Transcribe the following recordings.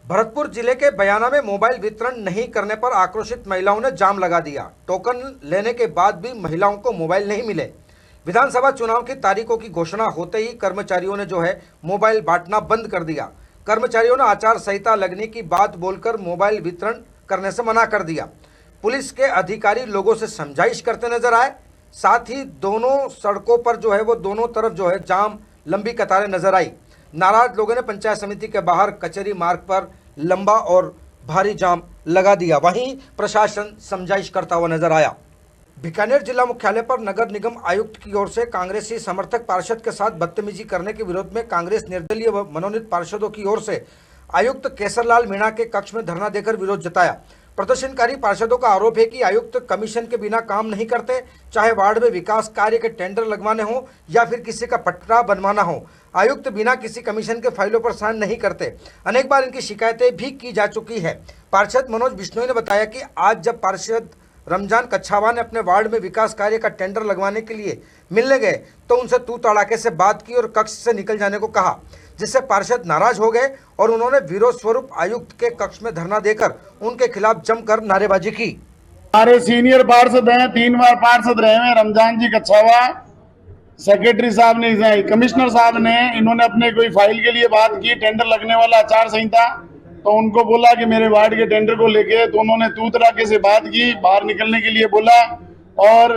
भरतपुर जिले के बयाना में मोबाइल वितरण नहीं करने पर आक्रोशित महिलाओं ने जाम लगा दिया। टोकन लेने के बाद भी महिलाओं को मोबाइल नहीं मिले। विधानसभा चुनाव की तारीखों की घोषणा होते ही कर्मचारियों ने मोबाइल बांटना बंद कर दिया। कर्मचारियों ने आचार संहिता लगने की बात बोलकर मोबाइल वितरण करने से मना कर दिया। पुलिस के अधिकारी लोगों से समझाइश करते नजर आए। साथ ही दोनों सड़कों पर वो दोनों तरफ जाम लंबी कतारें नजर आई। नाराज लोगों ने पंचायत समिति के बाहर कचहरी मार्ग पर लंबा और भारी जाम लगा दिया। वहीं प्रशासन समझाइश करता हुआ नजर आया। बीकानेर जिला मुख्यालय पर नगर निगम आयुक्त की ओर से कांग्रेसी समर्थक पार्षद के साथ बदतमीजी करने के विरोध में कांग्रेस निर्दलीय व मनोनीत पार्षदों की ओर से आयुक्त केसरलाल मीणा के कक्ष में धरना देकर विरोध जताया। प्रदर्शनकारी पार्षदों का आरोप है कि आयुक्त कमीशन के बिना काम नहीं करते, चाहे वार्ड में विकास कार्य के टेंडर लगवाने हो या फिर किसी का पट्टा बनवाना हो। आयुक्त बिना किसी कमीशन के फाइलों पर साइन नहीं करते। अनेक बार इनकी शिकायतें भी की जा चुकी है। पार्षद मनोज बिश्नोई ने बताया कि आज जब पार्षद रमजान कच्छावा ने अपने वार्ड में विकास कार्य का टेंडर लगवाने के लिए मिलने गए तो उनसे तू तड़ाके से बात की और कक्ष से निकल जाने को कहा, जिससे पार्षद नाराज हो गए और उन्होंने विरोध स्वरूप आयुक्त के कक्ष में धरना देकर उनके खिलाफ जमकर नारेबाजी की। हमारे सीनियर पार्षद हैं, 3 बार पार्षद रहे हैं, रमजान जी कच्छावा, सेक्रेटरी साहब ने, कमिश्नर साहब ने, इन्होंने अपने कोई फाइल के लिए बात की, टेंडर लगने वाला आचार संहिता, तो उनको बोला कि मेरे वार्ड के टेंडर को लेके, तो उन्होंने तू तड़ाके से बात की, बाहर निकलने के लिए बोला। और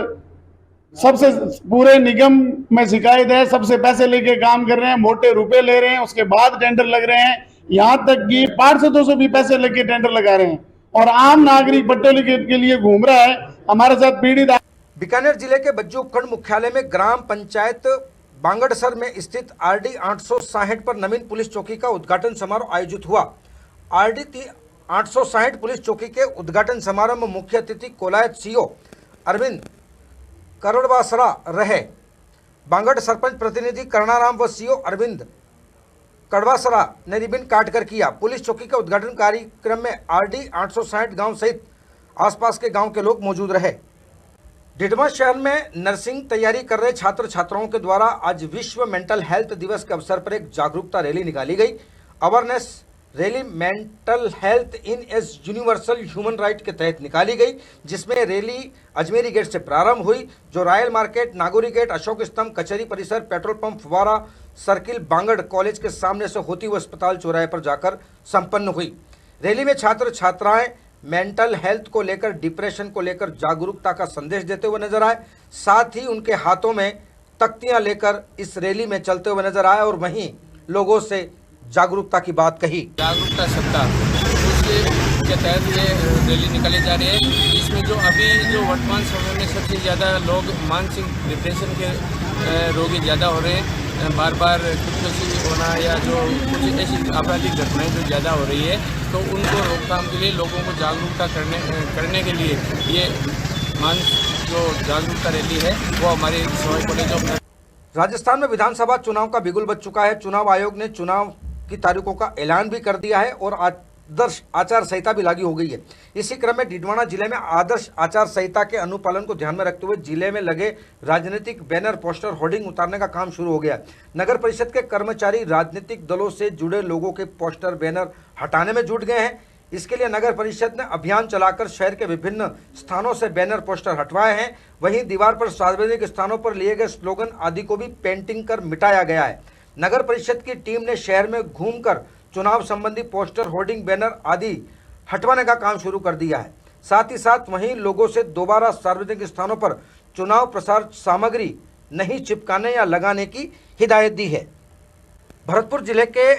सबसे पूरे निगम में शिकायत है, सबसे पैसे लेके काम कर रहे हैं, मोटे रुपए ले रहे हैं, उसके बाद टेंडर लग रहे हैं। यहाँ तक कि पार्षदों से भी पैसे लेके टेंडर लगा रहे हैं और आम नागरिक पट्टे के लिए घूम रहा है। हमारे साथ पीड़ित। बीकानेर जिले के बज्जू उपखंड मुख्यालय में ग्राम पंचायत बांगड़सर में स्थित आरडी 860 पर नवीन पुलिस चौकी का उद्घाटन समारोह आयोजित हुआ। आरडी 860 पुलिस चौकी के उद्घाटन समारोह में मुख्य अतिथि कोलायत सीओ अरविंद करोड़वासरा रहे। बांगड़ सरपंच प्रतिनिधि करणाराम व सीओ अरविंद कड़वासरा ने रिबन काटकर किया। पुलिस चौकी के उद्घाटन कार्यक्रम में आरडी 860 गांव सहित आसपास के गांव के लोग मौजूद रहे। डिडवा शहर में नर्सिंग तैयारी कर रहे छात्र छात्राओं के द्वारा आज विश्व मेंटल हेल्थ दिवस के अवसर पर एक जागरूकता रैली निकाली गई। अवेयरनेस रैली मेंटल हेल्थ इन एज यूनिवर्सल ह्यूमन राइट के तहत निकाली गई, जिसमें रैली अजमेरी गेट से प्रारंभ हुई, जो royal market, Nagauri gate, Ashok Stambh, कचहरी परिसर, पेट्रोल पंप, फुवारा सर्किल, बांगड़ कॉलेज के सामने से होती हुई अस्पताल चौराहे पर जाकर संपन्न हुई। रैली में छात्र छात्राएं मेंटल हेल्थ को लेकर, डिप्रेशन को लेकर जागरूकता का संदेश देते हुए नजर आए। साथ ही उनके हाथों में तख्तियां लेकर इस रैली में चलते हुए नजर आए और वहीं लोगों से जागरूकता की बात कही। जागरूकता सप्ताह उसके तहत ये रैली निकाली जा रही है। इसमें जो वर्तमान समय में सबसे ज़्यादा लोग मानसिक डिप्रेशन के रोगी ज़्यादा हो रहे हैं, बार बार खुदकुशी होना या जो कुछ ऐसी आपराधिक घटनाएं जो ज़्यादा हो रही है, तो उनको रोकथाम के लिए लोगों को जागरूकता करने के लिए ये जो जागरूकता रैली है वो हमारे सवाई कॉलेजों। राजस्थान में विधानसभा चुनाव का बिगुल बज चुका है। चुनाव आयोग ने चुनाव की तारीखों का ऐलान भी कर दिया है और आदर्श आचार संहिता भी लागू हो गई है। इसी क्रम में डिडवाना जिले में आदर्श आचार संहिता के अनुपालन को ध्यान में रखते हुए जिले में लगे राजनीतिक बैनर, पोस्टर, होर्डिंग उतारने का काम शुरू हो गया। नगर परिषद के कर्मचारी राजनीतिक दलों से जुड़े लोगों के पोस्टर, बैनर हटाने में जुट गए हैं। इसके लिए नगर परिषद ने अभियान चलाकर शहर के विभिन्न स्थानों से बैनर, पोस्टर हटवाए हैं। वहीं दीवार पर सार्वजनिक स्थानों पर लिए गए स्लोगन आदि को भी पेंटिंग कर मिटाया गया है। नगर परिषद की टीम ने शहर में घूमकर चुनाव संबंधी पोस्टर, होर्डिंग, बैनर आदि हटवाने का काम शुरू कर दिया है। साथ ही साथ वहीं लोगों से दोबारा सार्वजनिक स्थानों पर चुनाव प्रसार सामग्री नहीं चिपकाने या लगाने की हिदायत दी है। भरतपुर जिले के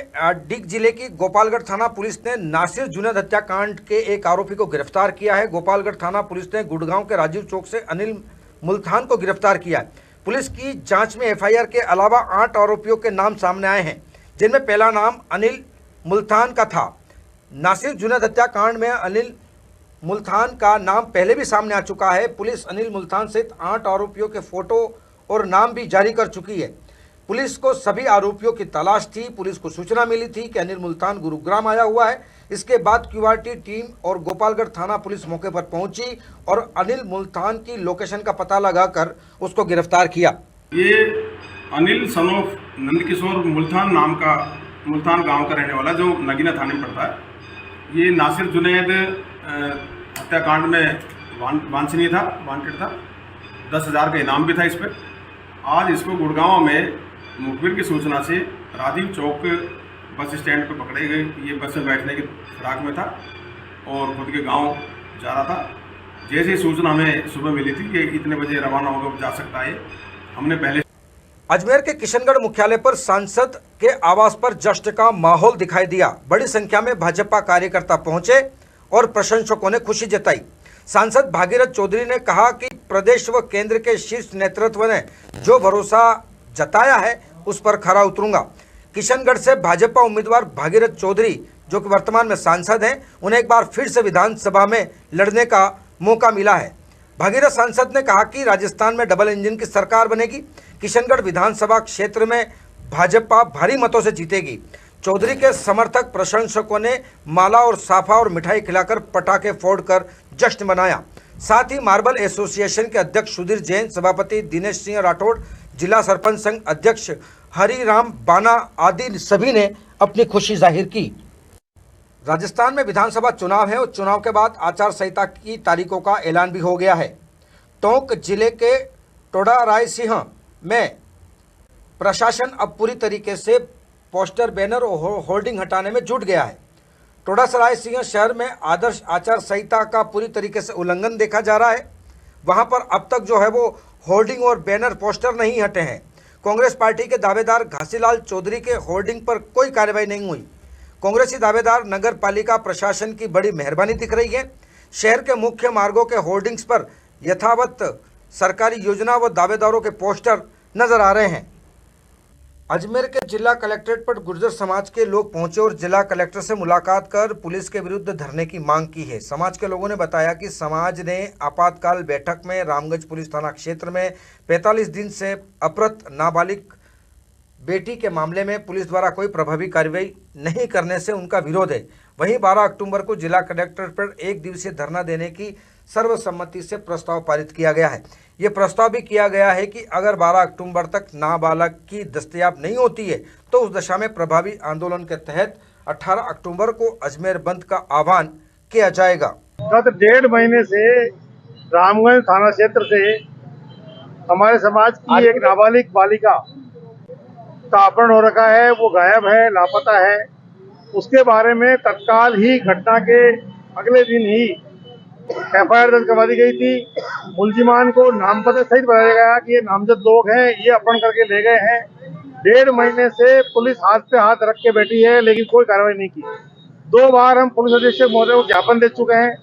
डिग जिले की गोपालगढ़ थाना पुलिस ने नासिर जुनैद हत्याकांड के एक आरोपी को गिरफ्तार किया है। गोपालगढ़ थाना पुलिस ने गुड़गांव के राजीव चौक से अनिल मुल्तान को गिरफ्तार किया है। पुलिस की जांच में एफआईआर के अलावा 8 आरोपियों के नाम सामने आए हैं, जिनमें पहला नाम अनिल मुल्तान का था। नासिर जुनैद हत्याकांड में अनिल मुल्तान का नाम पहले भी सामने आ चुका है। पुलिस अनिल मुल्तान सहित 8 आरोपियों के फोटो और नाम भी जारी कर चुकी है। पुलिस को सभी आरोपियों की तलाश थी। पुलिस को सूचना मिली थी कि अनिल मुल्तान गुरुग्राम आया हुआ है। इसके बाद क्यूआरटी टीम और गोपालगढ़ थाना पुलिस मौके पर पहुंची और अनिल मुल्तान की लोकेशन का पता लगाकर उसको गिरफ्तार किया। ये अनिल सन ऑफ नंदकिशोर मुल्तान नाम का मुल्तान गांव का रहने वाला, जो नगीना थाने में पड़ता है। ये नासिर जुनैद हत्याकांड में वांछनीय था, वांटेड था। 10,000 का इनाम भी था इस पर। आज इसको गुड़गांव में मुखबिर की सूचना से राजीव चौक बस स्टैंड पर पकड़े गए। ये बस में बैठने की फिराक में था और खुद के गांव जा रहा था। जैसे सूचना हमें सुबह मिली थी कि इतने बजे रवाना होकर जा सकता है, हमने पहले अजमेर के किशनगढ़ मुख्यालय पर सांसद के आवास पर जश्न का माहौल दिखाई दिया। बड़ी संख्या में भाजपा कार्यकर्ता पहुंचे और प्रशंसकों ने खुशी जताई। सांसद भागीरथ चौधरी ने कहा कि प्रदेश व केंद्र के शीर्ष नेतृत्व ने जो भरोसा जताया है उस पर खरा उतरूंगा। किशनगढ़ से भाजपा उम्मीदवार भागीरथ चौधरी, जो कि वर्तमान में सांसद हैं, उन्हें एक बार फिर से विधानसभा में लड़ने का मौका मिला है। भागीरथ सांसद ने कहा कि राजस्थान में डबल इंजन की सरकार बनेगी। किशनगढ़ विधानसभा क्षेत्र में भाजपा भारी मतों से जीतेगी। चौधरी के समर्थक प्रशंसकों ने माला और साफा और मिठाई खिलाकर पटाखे फोड़कर जश्न मनाया। साथ ही मार्बल एसोसिएशन के अध्यक्ष सुधीर जैन, सभापति दिनेश सिंह राठौड़, जिला सरपंच संघ अध्यक्ष हरिराम बाना आदि सभी ने अपनी खुशी जाहिर की। राजस्थान में विधानसभा चुनाव है और चुनाव के बाद आचार संहिता की तारीखों का ऐलान भी हो गया है। टोंक जिले के टोडा रायसिंह में प्रशासन अब पूरी तरीके से पोस्टर, बैनर और होर्डिंग हटाने में जुट गया है। टोडा रायसिंह शहर में आदर्श आचार संहिता का पूरी तरीके से उल्लंघन देखा जा रहा है। वहां पर अब तक जो है वो होर्डिंग और बैनर, पोस्टर नहीं हटे हैं। कांग्रेस पार्टी के दावेदार घासीलाल चौधरी के होर्डिंग पर कोई कार्रवाई नहीं हुई। कांग्रेसी दावेदार नगर पालिका प्रशासन की बड़ी मेहरबानी दिख रही है। शहर के मुख्य मार्गों के होर्डिंग्स पर यथावत सरकारी योजना व दावेदारों के पोस्टर नजर आ रहे हैं। अजमेर के जिला कलेक्ट्रेट पर गुर्जर समाज के लोग पहुंचे और जिला कलेक्टर से मुलाकात कर पुलिस के विरुद्ध धरने की मांग की है। समाज के लोगों ने बताया कि समाज ने आपातकाल बैठक में रामगंज पुलिस थाना क्षेत्र में 45 दिन से अपहृत नाबालिग बेटी के मामले में पुलिस द्वारा कोई प्रभावी कार्रवाई नहीं करने से उनका विरोध है। वहीं 12 अक्टूबर को जिला कलेक्ट्रेट पर 1 दिवसीय धरना देने की सर्वसम्मति से प्रस्ताव पारित किया गया है। ये प्रस्ताव भी किया गया है कि अगर 12 अक्टूबर तक नाबालग की दस्तयाब नहीं होती है तो उस दशा में प्रभावी आंदोलन के तहत 18 अक्टूबर को अजमेर बंद का आह्वान किया जाएगा। गत 1.5 महीने से रामगंज थाना क्षेत्र से हमारे समाज की एक नाबालिग बालिका का अपहरण हो रखा है। वो गायब है, लापता है। उसके बारे में तत्काल ही घटना के अगले दिन ही FIR दर्ज करवा दी गई थी। मुलजिमान को नाम पता सहित बताया गया कि ये नामजद लोग हैं, ये अपहरण करके ले गए हैं। 1.5 महीने से पुलिस हाथ पे हाथ रख के बैठी है, लेकिन कोई कार्रवाई नहीं की। 2 बार हम पुलिस अधीक्षक महोदय को ज्ञापन दे चुके हैं।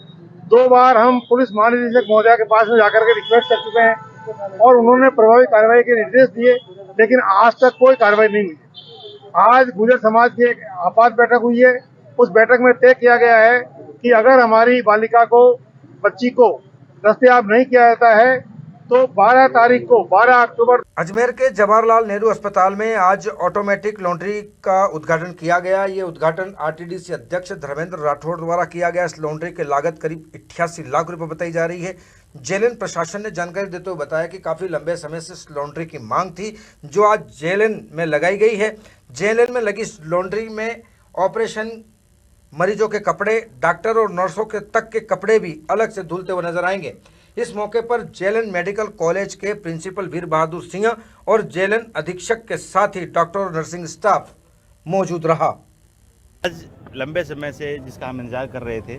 2 बार हम पुलिस महानिदेशक महोदय के पास में जाकर के रिक्वेस्ट कर चुके हैं और उन्होंने प्रभावी कार्रवाई के निर्देश दिए, लेकिन आज तक कोई कार्रवाई नहीं हुई। आज गुर्जर समाज की एक आपात बैठक हुई है। उस बैठक में तय किया गया है कि अगर हमारी बालिका को, बच्ची को दस्तयाब नहीं किया जाता है तो 12 तारीख को, 12 अक्टूबर अजमेर के जवाहरलाल नेहरू अस्पताल में आज ऑटोमेटिक लॉन्ड्री का उद्घाटन किया गया। ये उद्घाटन RTDC अध्यक्ष धर्मेंद्र राठौड़ द्वारा किया गया। इस लॉन्ड्री की लागत करीब 88 लाख रुपए बताई जा रही है। जेएलएन प्रशासन ने जानकारी देते हुए बताया कि काफ़ी लंबे समय से इस लॉन्ड्री की मांग थी, जो आज जेएलएन में लगाई गई है। जेएलएन में लगी इस लॉन्ड्री में ऑपरेशन, मरीजों के कपड़े, डॉक्टर और नर्सों के तक के कपड़े भी अलग से धुलते हुए नजर आएंगे। इस मौके पर जेएलएन मेडिकल कॉलेज के प्रिंसिपल वीर बहादुर सिंह और जेएलएन अधीक्षक के साथ ही डॉक्टर और नर्सिंग स्टाफ मौजूद रहा। आज लंबे समय से जिसका हम इंतजार कर रहे थे,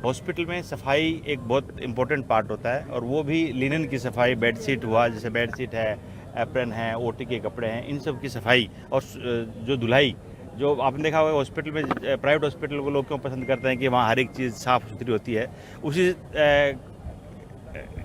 हॉस्पिटल में सफाई एक बहुत इम्पोर्टेंट पार्ट होता है और वो भी लिनन की सफाई, बेडशीट हुआ, जैसे बेडशीट है, एप्रन है, OT के कपड़े हैं, इन सब की सफाई और जो धुलाई, जो आपने देखा होगा हॉस्पिटल में, प्राइवेट हॉस्पिटल को लोग क्यों पसंद करते हैं कि वहाँ हर एक चीज़ साफ़ सुथरी होती है। उसी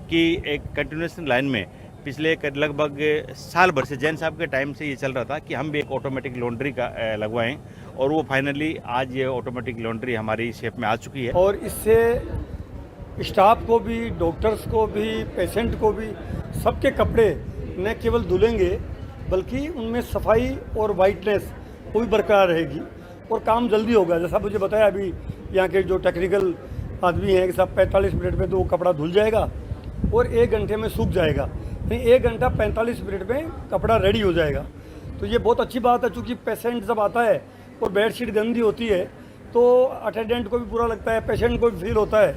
की एक कंटिन्यूएशन लाइन में पिछले लगभग साल भर से जैन साहब के टाइम से ये चल रहा था कि हम भी एक ऑटोमेटिक लॉन्ड्री का लगवाएं, और वो फाइनली आज ये ऑटोमेटिक लॉन्ड्री हमारी शेप में आ चुकी है। और इससे स्टाफ को भी, डॉक्टर्स को भी, पेशेंट को भी, सबके कपड़े न केवल धुलेंगे बल्कि उनमें सफाई और वाइटनेस वो भी बरकरार रहेगी और काम जल्दी होगा। जैसा मुझे बताया अभी यहाँ के जो टेक्निकल आदमी हैं कि सब 45 मिनट में तो वो कपड़ा धुल जाएगा और 1 घंटे में सूख जाएगा। यानी 1 घंटा 45 मिनट में कपड़ा रेडी हो जाएगा। तो ये बहुत अच्छी बात है, चूँकि पेशेंट जब आता है और बेडशीट गंदी होती है तो अटेंडेंट को भी बुरा लगता है, पेशेंट को भी फील होता है।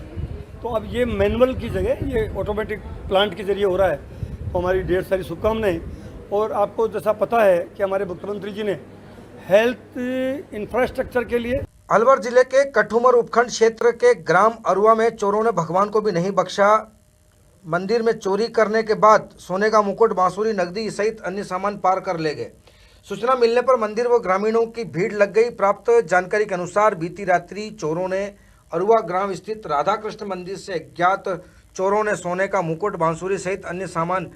तो अब ये मैनुअल की जगह ये ऑटोमेटिक प्लांट के जरिए हो रहा है, तो हमारी ढेर सारी शुभकामनाएं। और आपको जैसा पता है कि हमारे मुख्यमंत्री जी ने हेल्थ इंफ्रास्ट्रक्चर के लिए अलवर जिले के कठुमर उपखंड क्षेत्र के ग्राम अरुआ में चोरों ने भगवान को भी नहीं बख्शा। मंदिर में चोरी करने के बाद सोने का मुकुट, बांसुरी, नकदी सहित अन्य सामान पार कर ले गए। सूचना मिलने पर मंदिर व ग्रामीणों की भीड़ लग गई। प्राप्त जानकारी के अनुसार बीती रात्रि चोरों ने अरुआ ग्राम स्थित राधा कृष्ण मंदिर से अज्ञात चोरों ने सोने का मुकुट, बांसुरी सहित अन्य सामान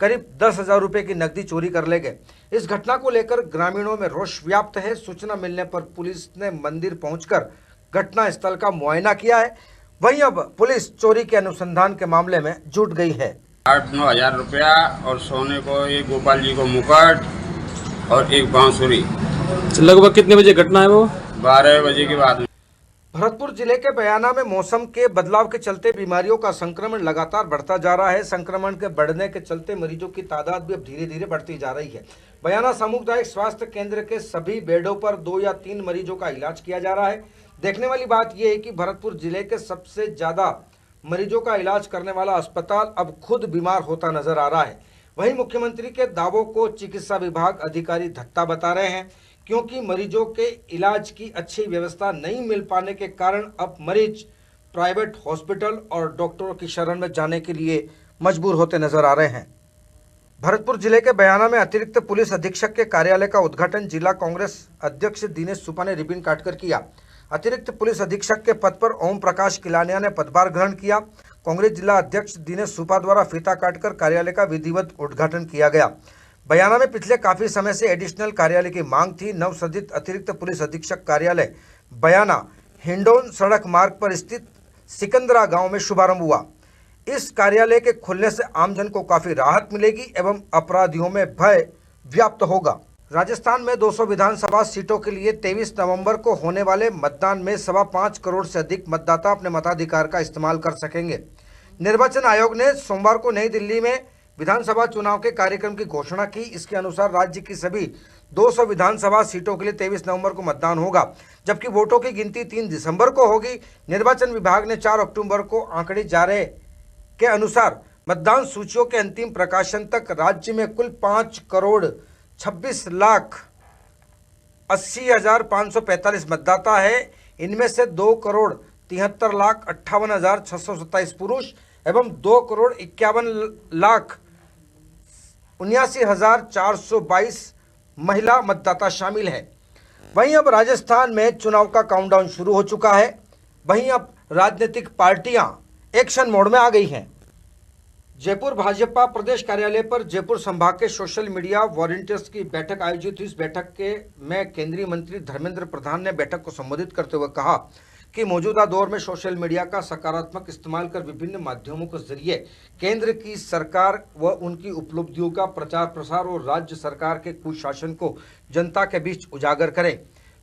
करीब 10,000 रुपये की नकदी चोरी कर ले गए। इस घटना को लेकर ग्रामीणों में रोष व्याप्त है। सूचना मिलने पर पुलिस ने मंदिर पहुंचकर घटना स्थल का मुआयना किया है। वहीं अब पुलिस चोरी के अनुसंधान के मामले में जुट गई है। 8-9 हज़ार रुपया और सोने को एक गोपाल जी को मुकुट और एक बांसुरी। लगभग कितने बजे घटना है वो? 12 बजे के बाद। भरतपुर जिले के बयाना में मौसम के बदलाव के चलते बीमारियों का संक्रमण लगातार बढ़ता जा रहा है। संक्रमण के बढ़ने के चलते मरीजों की तादाद भी अब धीरे धीरे बढ़ती जा रही है। बयाना सामुदायिक स्वास्थ्य केंद्र के सभी बेडों पर 2 या 3 मरीजों का इलाज किया जा रहा है। देखने वाली बात यह है कि भरतपुर जिले के सबसे ज्यादा मरीजों का इलाज करने वाला अस्पताल अब खुद बीमार होता नजर आ रहा है। वहीं मुख्यमंत्री के दावों को चिकित्सा विभाग अधिकारी धत्ता बता रहे हैं, क्योंकि मरीजों के इलाज की अच्छी व्यवस्था नहीं मिल पाने के कारण अब मरीज प्राइवेट हॉस्पिटल और डॉक्टरों की शरण में जाने के लिए मजबूर होते नजर आ रहे हैं। भरतपुर जिले के बयाना में अतिरिक्त पुलिस अधीक्षक के कार्यालय का उद्घाटन जिला कांग्रेस अध्यक्ष दिनेश सुपा ने रिबन काटकर किया। अतिरिक्त पुलिस अधीक्षक के पद पर ओम प्रकाश किलानिया ने पदभार ग्रहण किया। कांग्रेस जिला अध्यक्ष दिनेश सुपा द्वारा फीता काटकर कार्यालय का विधिवत उद्घाटन किया गया। बयाना में पिछले काफी समय से एडिशनल कार्यालय की मांग थी। नवसृजित अतिरिक्त पुलिस अधीक्षक कार्यालय बयाना हिंडोन सड़क मार्ग पर स्थित सिकंदरा गांव में शुभारंभ हुआ। इस कार्यालय के खुलने से आमजन को काफी राहत मिलेगी एवं अपराधियों में भय व्याप्त होगा। राजस्थान में 200 विधानसभा सीटों के लिए 23 नवंबर को होने वाले मतदान में 5.25 करोड़ से अधिक मतदाता अपने मताधिकार का इस्तेमाल कर सकेंगे। निर्वाचन आयोग ने सोमवार को नई दिल्ली में विधानसभा चुनाव के कार्यक्रम की घोषणा की। इसके अनुसार राज्य की सभी 200 विधानसभा सीटों के लिए 23 नवंबर को मतदान होगा, जबकि वोटों की गिनती 3 दिसंबर को होगी। निर्वाचन विभाग ने 4 अक्टूबर को आंकड़े जारी के अनुसार मतदान सूचियों के अंतिम प्रकाशन तक राज्य में कुल 5,26,80,545 मतदाता है। इनमें से 2,73,58,627 पुरुष एवं 2,51,79,422 महिला मतदाता शामिल है। वहीं अब राजस्थान में चुनाव का काउंटडाउन शुरू हो चुका है। वहीं अब राजनीतिक पार्टियां एक्शन मोड में आ गई हैं। जयपुर भाजपा प्रदेश कार्यालय पर जयपुर संभाग के सोशल मीडिया वॉलंटियर्स की बैठक आयोजित हुई। इस बैठक में केंद्रीय मंत्री धर्मेंद्र प्रधान ने बैठक को संबोधित करते हुए कहा कि मौजूदा दौर में सोशल मीडिया का सकारात्मक इस्तेमाल कर विभिन्न माध्यमों के जरिए केंद्र की सरकार व उनकी उपलब्धियों का प्रचार प्रसार और राज्य सरकार के कुशासन को जनता के बीच उजागर करें।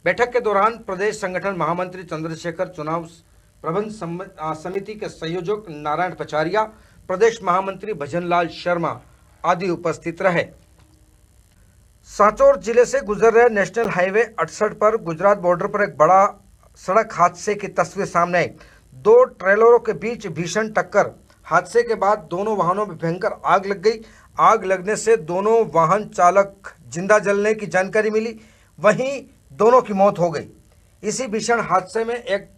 बैठक के दौरान प्रदेश संगठन महामंत्री चंद्रशेखर, चुनाव प्रबंध समिति के संयोजक नारायण पचारिया, प्रदेश महामंत्री भजनलाल शर्मा आदि उपस्थित रहे। सांचौर जिले से गुजर रहे नेशनल हाईवे 68 पर गुजरात बॉर्डर पर एक बड़ा सड़क हादसे की तस्वीर सामने आई। 2 ट्रेलरों के बीच भीषण टक्कर। हादसे के बाद दोनों वाहनों में भयंकर आग लग गई। आग लगने से दोनों वाहन चालक जिंदा जलने की जानकारी मिली, वहीं दोनों की मौत हो गई। इसी भीषण हादसे में एक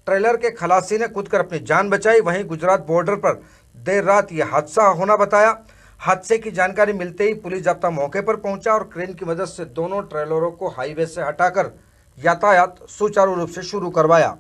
ट्रेलर के खलासी ने कूदकर अपनी जान बचाई। वहीं गुजरात बॉर्डर पर देर रात यह हादसा होना बताया। हादसे की जानकारी मिलते ही पुलिस जाब्ता मौके पर पहुंचा और क्रेन की मदद से दोनों ट्रेलरों को हाईवे से हटाकर यातायात सुचारू रूप से शुरू करवाया।